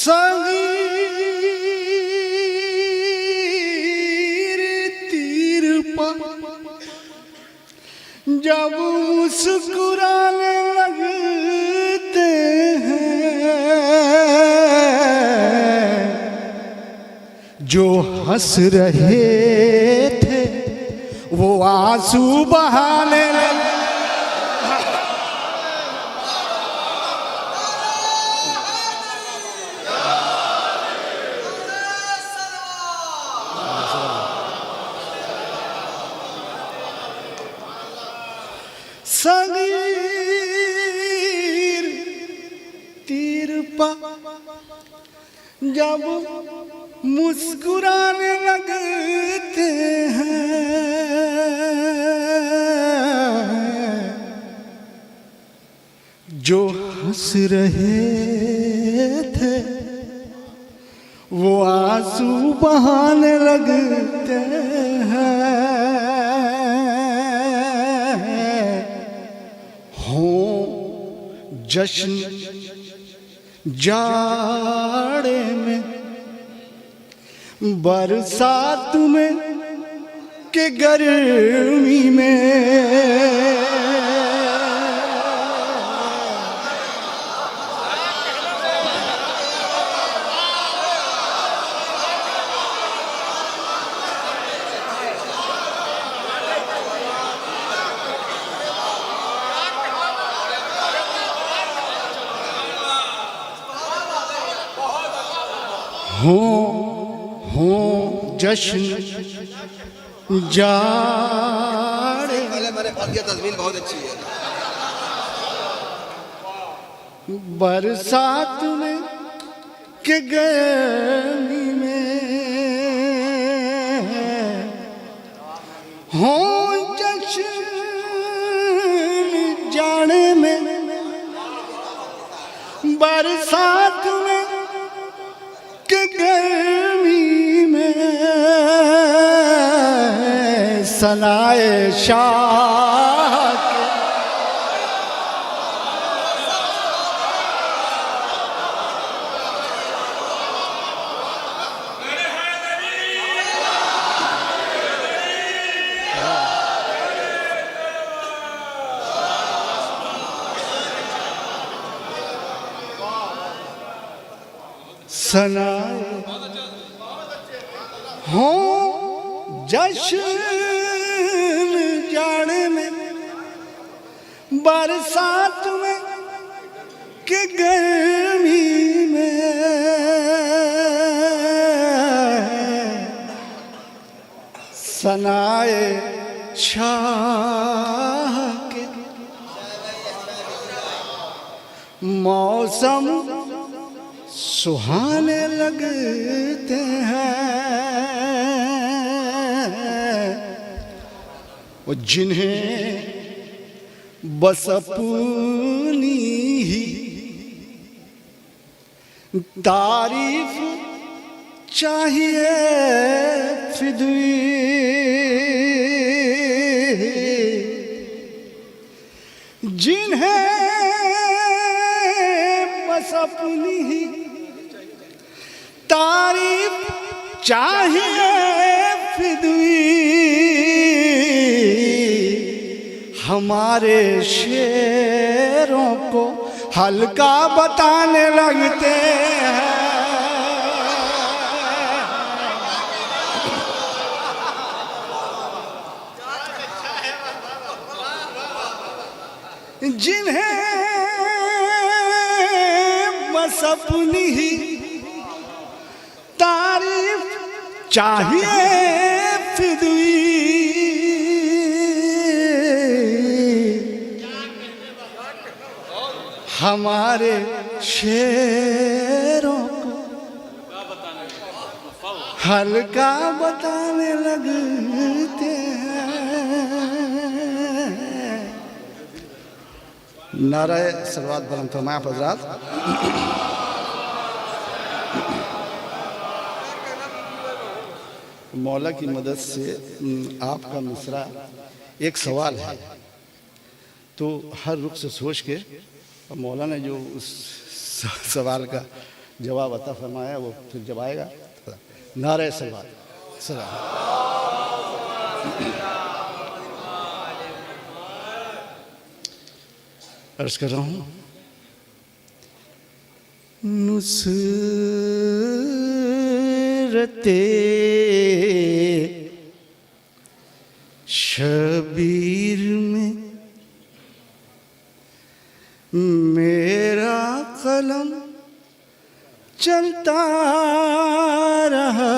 सगीर तीर पर जब मुस्कुराने लगते हैं, जो हंस रहे थे वो आंसू बहाने लगे। सगीर तीर पर जब मुस्कुराने लगते हैं, जो हंस रहे थे वो आंसू बहाने लगते हैं। जश्न जाड़े में, बरसात में के गर्मी में, हो जश्न जाड़े। तस्वीर बहुत अच्छी है। बरसात में के गर्मी में, हो जश्न जाड़े में, बरसात में के गर्मी में, सनाए शाह के सनाए हो जश्न जाड़े में, बरसात में के गर्मी में, सनाए शाह के मौसम सुहाने लगते हैं, वो जिन्हें बस अपनी ही तारीफ चाहिए फिदवी, जिन्हें बस अपनी ही तारीफ चाहिए फिदवी, हमारे शेरों को हल्का बताने लगते हैं, जिन्हें बस अपनी ही तारीफ चाहिए फिदवी, हमारे शेरों को हल्का बताने लगते हैं। नारे सलवात बुलंद फरमाएं आप हज़रात। मौला की मदद से आपका मिसरा एक सवाल है, तो हर रुख से सोच के मौला ने जो उस सवाल का जवाब अता फरमाया, वो फिर जब आएगा नारे सलवात सलाम। अर्ज कर रहा हूँ, नुसरते शबीर में मेरा कलम चलता रहा,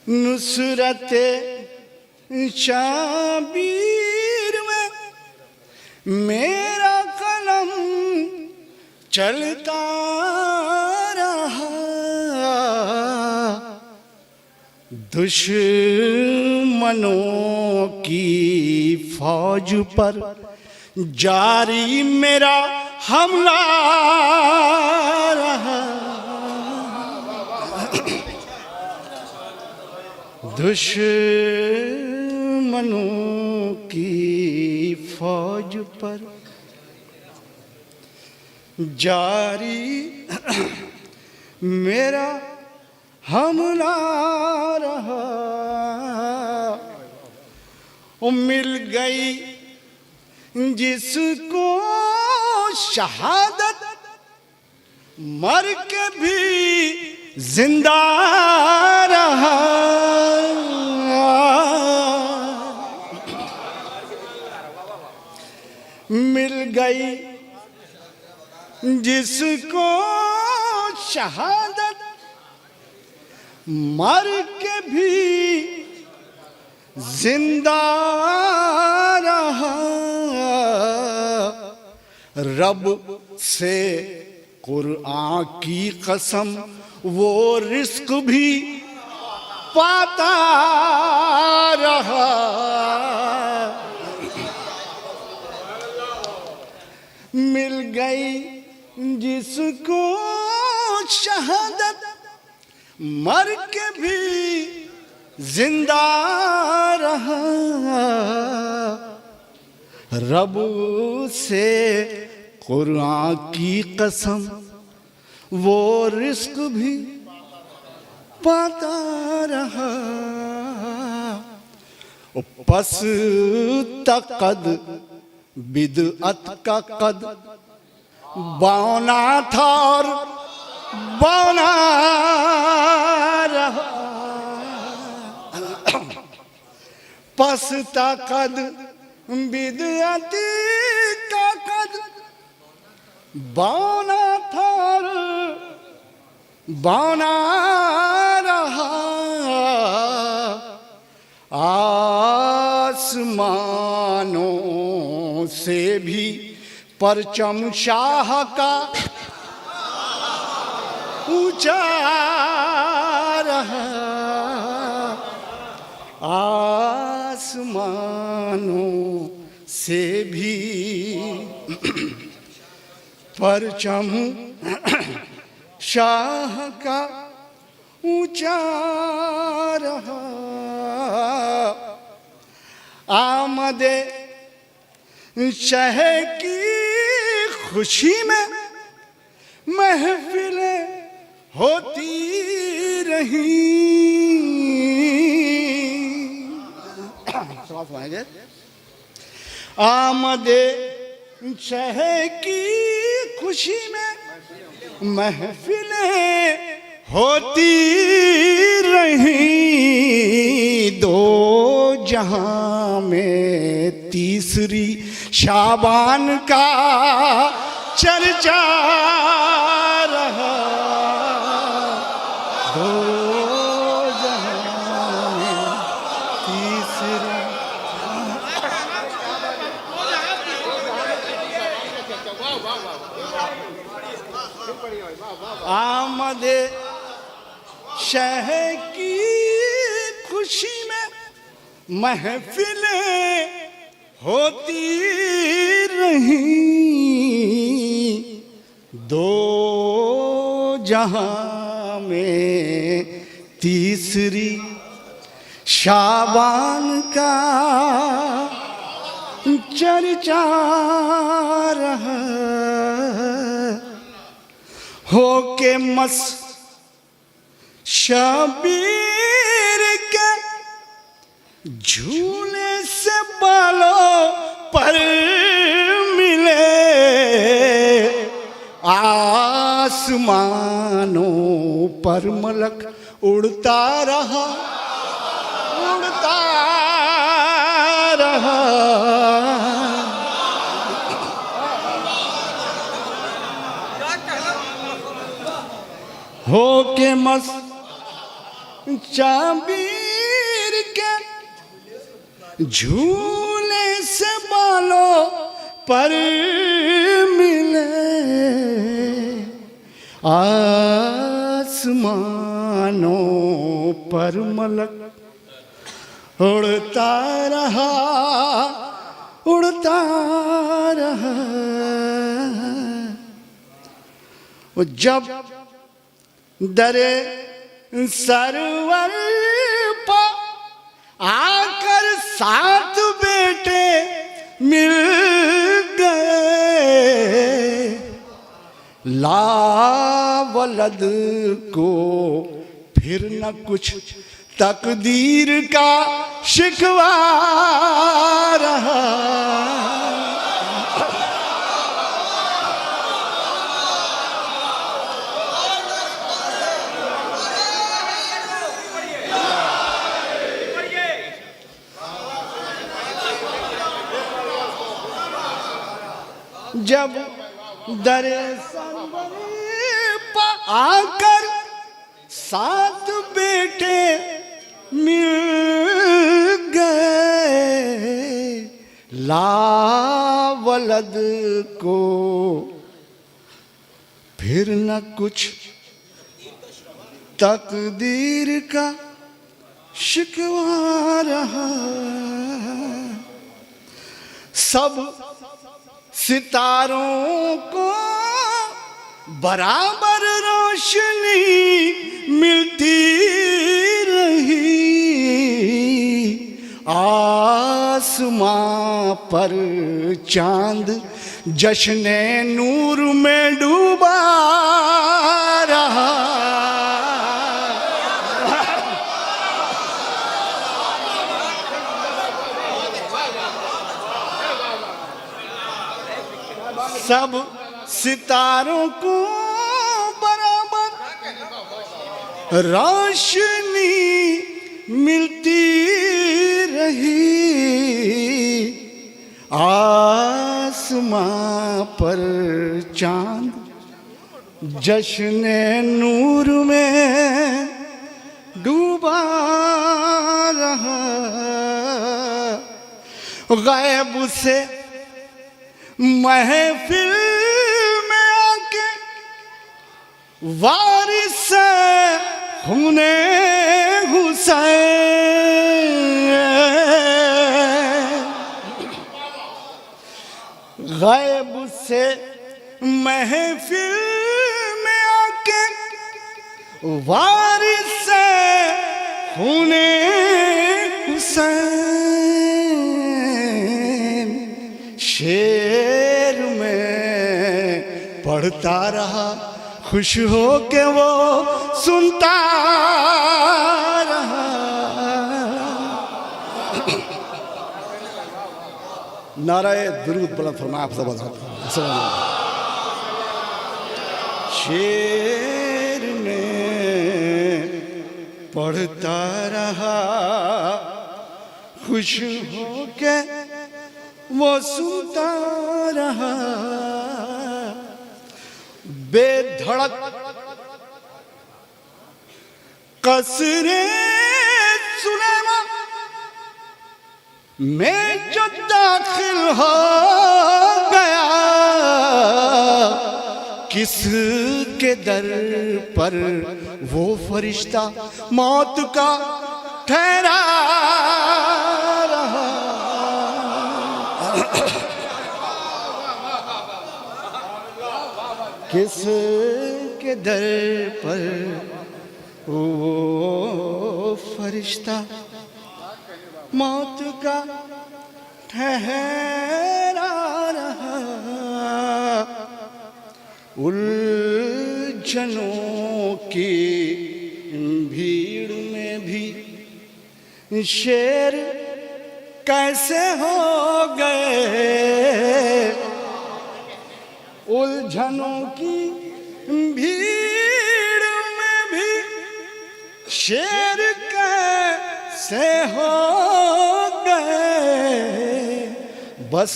नुसरते शबीर में मेरा कलम चलता रहा, दुश्मनों की फौज पर जारी मेरा हमला रहा, दुश्मनों की फौज पर जारी मेरा हमला रहा, मिल गई जिसको शहादत मर के भी जिंदा रहा, मिल गई जिसको शहादत मर के भी जिंदा रहा, रब से कुरान की कसम वो रिस्क भी पाता रहा, मिल गई जिसको शहादत मर के भी जिंदा रहा, रब से कुरान की कसम वो रिस्क भी पाता रहा, पस तकद बिदअत का कद बौना था और बौना रहा, पसता कद बिदअत का कद बौना था और बौना रहा, आसमानों से भी परचम शाह का ऊंचा रहा, आसमानों से भी परचम शाह का ऊंचा रहा, आमदे शह की खुशी में महफिलें होती रही, आमदे शह की खुशी में महफिलें होती रही, दो जहां में तीसरी शाबान का चर्चा रहा, दो जहां में तीसरी आमदे शह की खुशी में महफिलें होती रही, दो जहां में तीसरी शाबान का चर्चा रहा हो के मस शबीर के झूले से बालों पर मिले आसमानों पर मलक उड़ता रहा उड़ता रहा हो के मस चाबीर के झूले से बालों पर मिले आसमानों पर मलक उड़ता रहा उड़ता रहा। वो जब दरे सरवर पर आकर 7 बेटे मिल गए लावलद को फिर न कुछ तकदीर का शिकवा रहा। जब दरे सरवर पर आकर 7 बेटे मिल गए लावलद को फिर न कुछ तकदीर का शिकवा रहा। सब सितारों को बराबर रोशनी मिलती रही आसमां पर चांद जश्ने नूर में डूबा रहा। सब सितारों को बराबर रोशनी मिलती रही आसमां पर चांद जश्ने नूर में डूबा रहा। गैब से महफिल में आके वारिस खूने हुसैन गैब से महफिल में आके वारिस खूने हुसैन शेर में पढ़ता रहा खुश हो के वो सुनता रहा। नाराए दुरूद बुलंद फरमाए आप सब शेर में पढ़ता रहा खुश हो के वो सुनता रहा। बेधड़क कसरे सुलेमा में जो दाखिल हो गया किसके दर पर वो फरिश्ता मौत का ठहरा रहा। किसके दर पर वो फरिश्ता मौत का ठहरा रहा, उलझनों की भीड़ में भी शेर कैसे हो गए, उलझनों की भीड़ में भी शेर कैसे हो गए। बस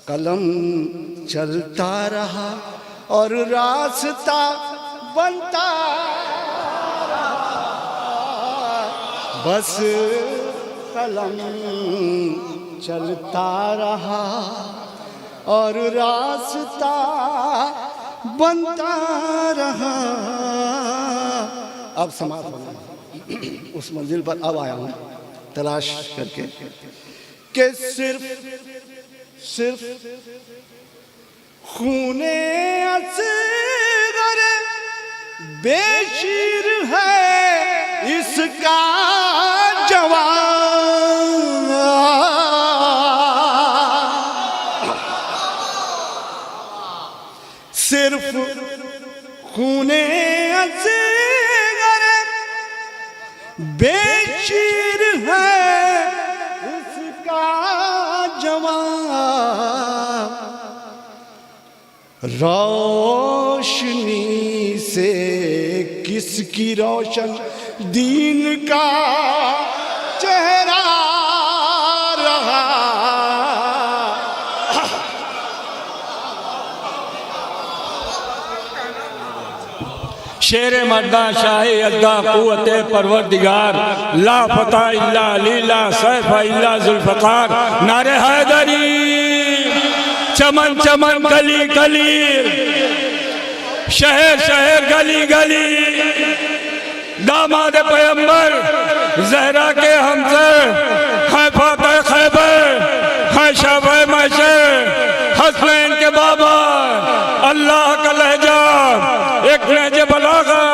कलम चलता रहा और रास्ता बनता रहा, बस कलम चलता रहा और रास्ता बनता रहा। अब समाप्त होना, उस मंजिल पर अब आया हूँ तलाश करके कि सिर्फ खूने असगर बेशीर है इसका जवान, सिर्फ खूने असगर बेशीर है इसका जवान। रोशनी से किसकी रोशन दीन का चेहरा रहा। शेर मर्दा शाही अद्दा कुव्वते परवरदिगार, ला फता इल्ला अली ला सैफ इल्ला जुल्फ़कार। नारे हैदरी चमन चमन गली गली, शहर शहर गली गली, दामाद पैगंबर ज़हरा के हमसर है फातह खैबर, है शाफ़े महशर हसनैन के बाबा। अल्लाह का लहजा एक लहजे बलागा,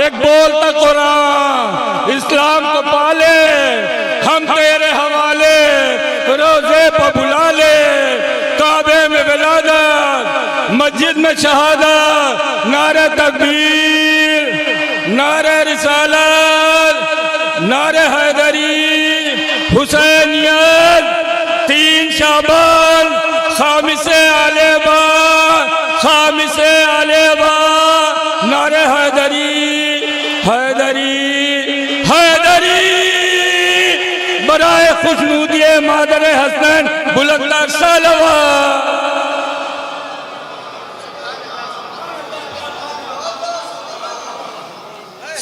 एक बोलता कुरान, इस्लाम को पाले हम तेरे हवाले, रोज़े पर बुला ले काबे में विलादत, मस्जिद में शहादत। नारे तकबीर, नारे रिसालत, नारे हैदरी हुसैनियत। 3 शाबान खामिसे आलेबा, खामिसे आलेबा। नारे हैदरी हैदरी हैदरी, बराए खुशनूदिए मादर हसनैन बुलंदर सालवा।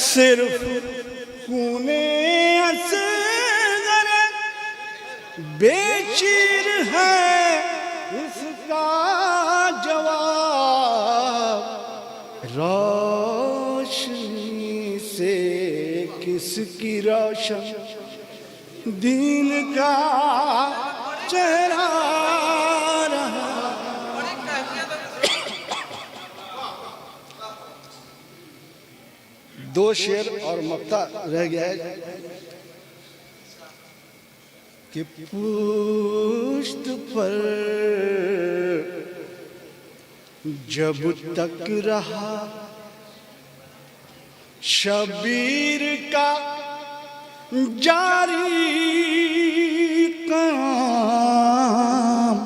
सिर्फ खूने असगर बेशीर है इसका जवाब। रोशनी से किसकी रोशन दीन का चेहरा रहा। दो शेर और मक्ता रह गया है कि पुश्त पर जब तक रहा शबीर का जारी काम,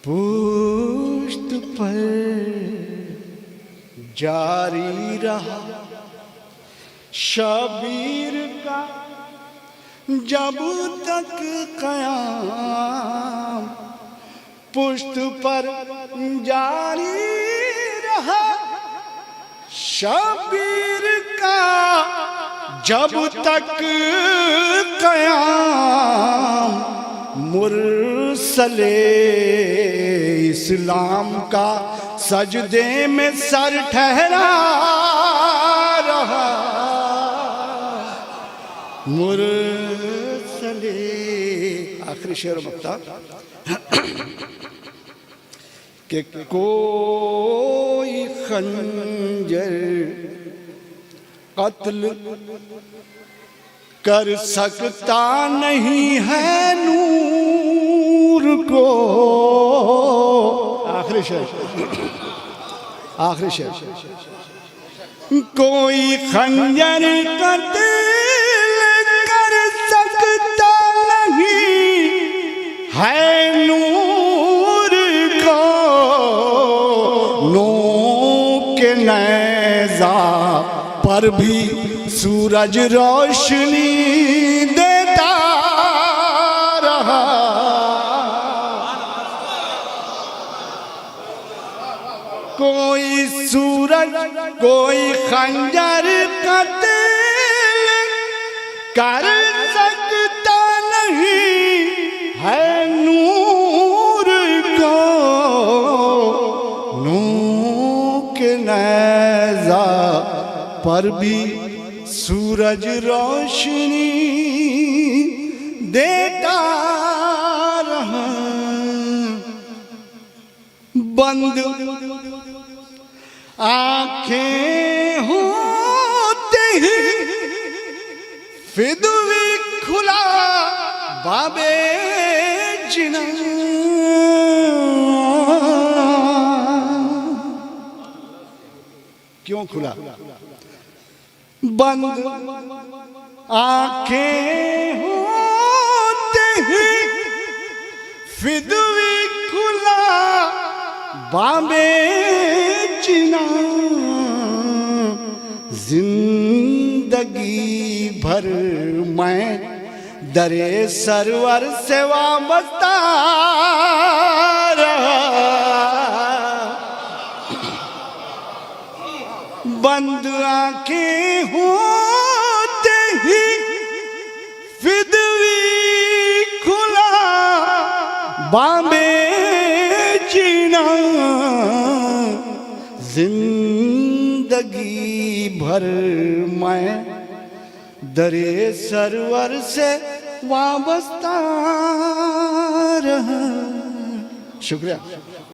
पुश्त पर जारी रहा शबीर का जब तक कयाम। पुश्त पर जारी रहा शबीर का जब तक कयाम। मुरसले इस्लाम का सजदे में सर ठहरा रहा। मुरसले आखिरी शेर मक्ता कि कोई खंजर कत्ल कर सकता नहीं है नूर को। आखिरी शेर, आखिरी शेर। कोई खंजर का दिल कर सकता नहीं है नूर को। नूर के नेज़ा पर भी सूरज रोशनी देता रहा। कोई सूरज कोई खंजर का दिल कर सकता नहीं है नूर को। नूर के नेज़ा पर भी सूरज रोशनी देता रहा। बंद आंखें होते ही फिदवी खुला बाबे जिना। क्यों खुला? बंद आंखें होते ही फिदवी खुला बाबे जिना। जिंदगी भर मैं दरे सरवर से वाबस्ता रहा। बंद आंखें होते ही फिदवी खुला बाबे जीना। जिंदगी भर मैं दरे सरवर से वाबस्ता रहा। शुक्रिया।